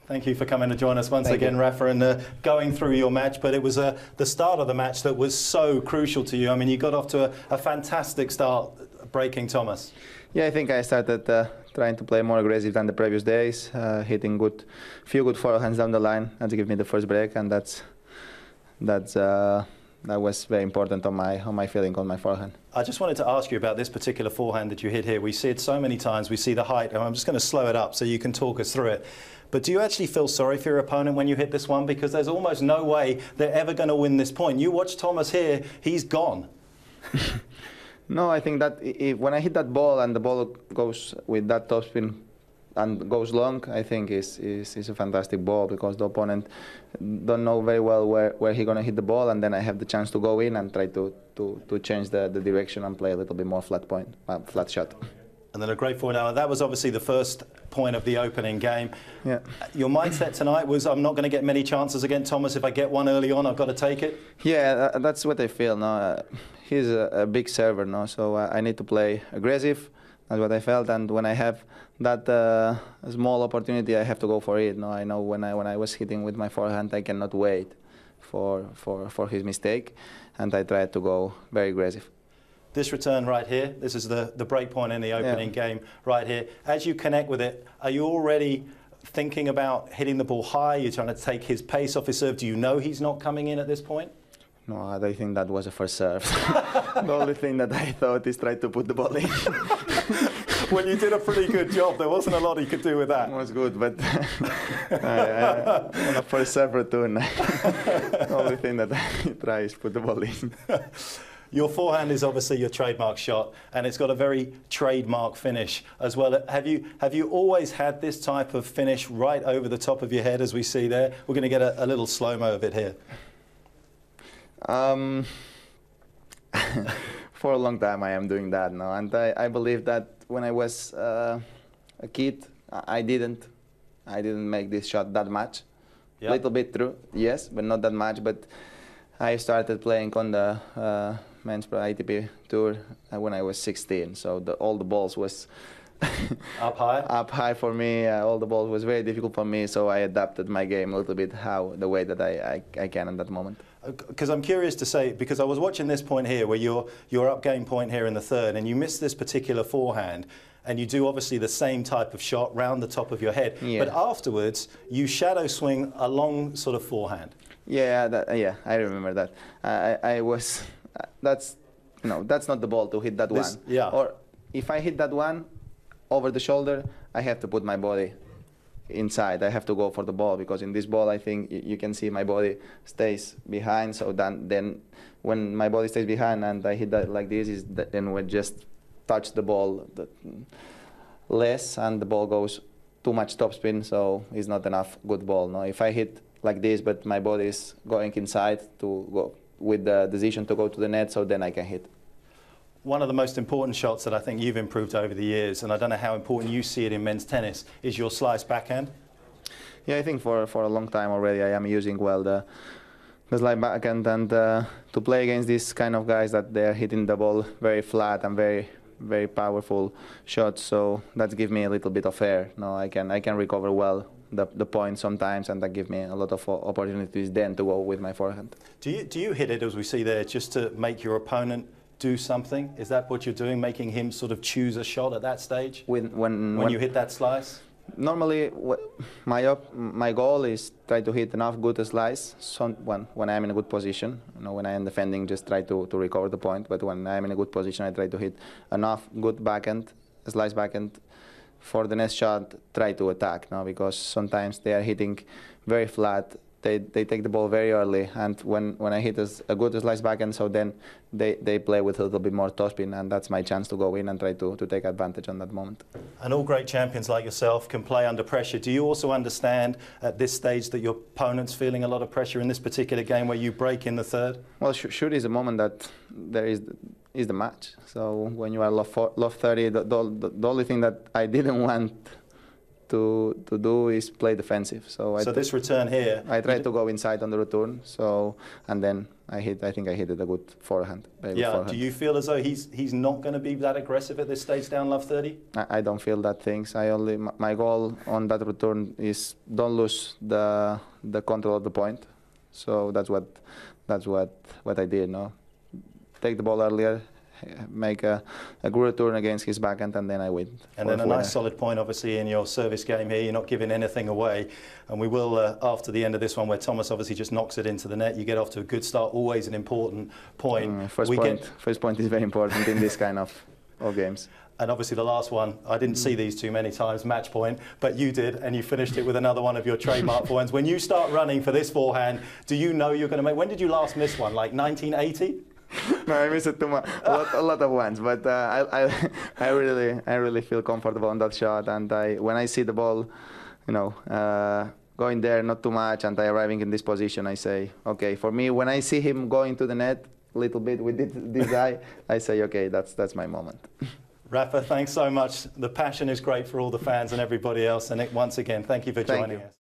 Thank you for coming to join us once Thank again, you. Rafa, and going through your match. But it was the start of the match that was so crucial to you. I mean, you got off to a fantastic start breaking Thomas. Yeah, I think I started trying to play more aggressive than the previous days, hitting few good forehands down the line and to give me the first break, and that was very important on my feeling on my forehand. I just wanted to ask you about this particular forehand that you hit here. We see it so many times. We see the height, and I'm just going to slow it up so you can talk us through it. But do you actually feel sorry for your opponent when you hit this one? Because there's almost no way they're ever going to win this point. You watch Thomas here, he's gone. No, I think that when I hit that ball and the ball goes with that topspin and goes long, I think is a fantastic ball, because the opponent don't know very well where he's going to hit the ball, and then I have the chance to go in and try to change the direction and play a little bit more flat shot. And then a great forehand. Now, that was obviously the first point of the opening game. Yeah. Your mindset tonight was, I'm not going to get many chances against Thomas. If I get one early on, I've got to take it. Yeah, that's what I feel. No, he's a big server, no, so I need to play aggressive. That's what I felt, and when I have that small opportunity, I have to go for it. No, I know when I was hitting with my forehand, I cannot wait for his mistake, and I tried to go very aggressive. This return right here, this is the break point in the opening game right here. As you connect with it, are you already thinking about hitting the ball high? You're trying to take his pace off his serve. Do you know he's not coming in at this point? No, I think that was a first serve. The only thing that I thought is try to put the ball in. Well, you did a pretty good job. There wasn't a lot he could do with that. It was good, but on a first serve return, the only thing that I try is put the ball in. Your forehand is obviously your trademark shot, and it's got a very trademark finish as well. Have you always had this type of finish right over the top of your head, as we see there? We're going to get a little slow-mo of it here. For a long time I am doing that now, and I believe that when I was a kid, I didn't make this shot that much. A little bit true, yes, but not that much. But I started playing on the men's pro ATP tour when I was 16, so all the balls was up high. Up high for me. All the balls was very difficult for me, so I adapted my game a little bit the way that I can at that moment. Because I'm curious to say, because I was watching this point here where you're up game point here in the third, and you miss this particular forehand, and you do obviously the same type of shot round the top of your head. Yeah. But afterwards, you shadow swing a long sort of forehand. Yeah, I remember that. I was, that's not the ball to hit that one. Yeah. Or if I hit that one over the shoulder, I have to put my body inside. I have to go for the ball, because in this ball I think you can see my body stays behind. So then when my body stays behind and I hit that like this, then we just touch the ball less, and the ball goes too much topspin, so it's not enough good ball. No, if I hit like this, but my body is going inside to go with the decision to go to the net, so then I can hit. One of the most important shots that I think you've improved over the years, and I don't know how important you see it in men's tennis, is your slice backhand. Yeah, I think for a long time already I am using well the slice backhand, and to play against these kind of guys that they're hitting the ball very flat and very powerful shots, so that gives me a little bit of air. No, I can recover well the point sometimes, and that gives me a lot of opportunities then to go with my forehand. Do you hit it, as we see there, just to make your opponent do something? Is that what you're doing, making him sort of choose a shot at that stage? When you hit that slice? Normally, my goal is try to hit enough good slice when I'm in a good position. You know, when I am defending, just try to recover the point. But when I'm in a good position, I try to hit enough good backhand, slice backhand. For the next shot, try to attack. No, because sometimes they are hitting very flat. They take the ball very early, and when I hit a good slice backhand, so then they play with a little bit more topspin, and that's my chance to go in and try to take advantage on that moment. And all great champions like yourself can play under pressure. Do you also understand at this stage that your opponent's feeling a lot of pressure in this particular game where you break in the third? Well, sure is a moment that there is the match. So when you are love 30, the only thing that I didn't want to do is play defensive. So this return here, I try to go inside on the return. So and then I think I hit it a good forehand. Yeah. Forehand. Do you feel as though he's not going to be that aggressive at this stage down love 30? I don't feel that things. My goal on that return is don't lose the control of the point. So that's what I did. No, take the ball earlier, make a good return against his backhand, and then I win. And then a nice solid point, obviously, in your service game here. You're not giving anything away. And we will, after the end of this one, where Thomas obviously just knocks it into the net, you get off to a good start, always an important point. First point is very important in this kind of games. And obviously the last one, I didn't see these too many times, match point, but you did, and you finished it with another one of your trademark forehands. When you start running for this forehand, do you know you're going to make... When did you last miss one, like 1980? No, I miss it too much, a lot of ones. But I really feel comfortable on that shot. And when I see the ball, going there not too much, and I arriving in this position, I say, okay. For me, when I see him going to the net a little bit with this eye, I say, okay, that's my moment. Rafa, thanks so much. The passion is great for all the fans and everybody else. And once again, thank you for joining us.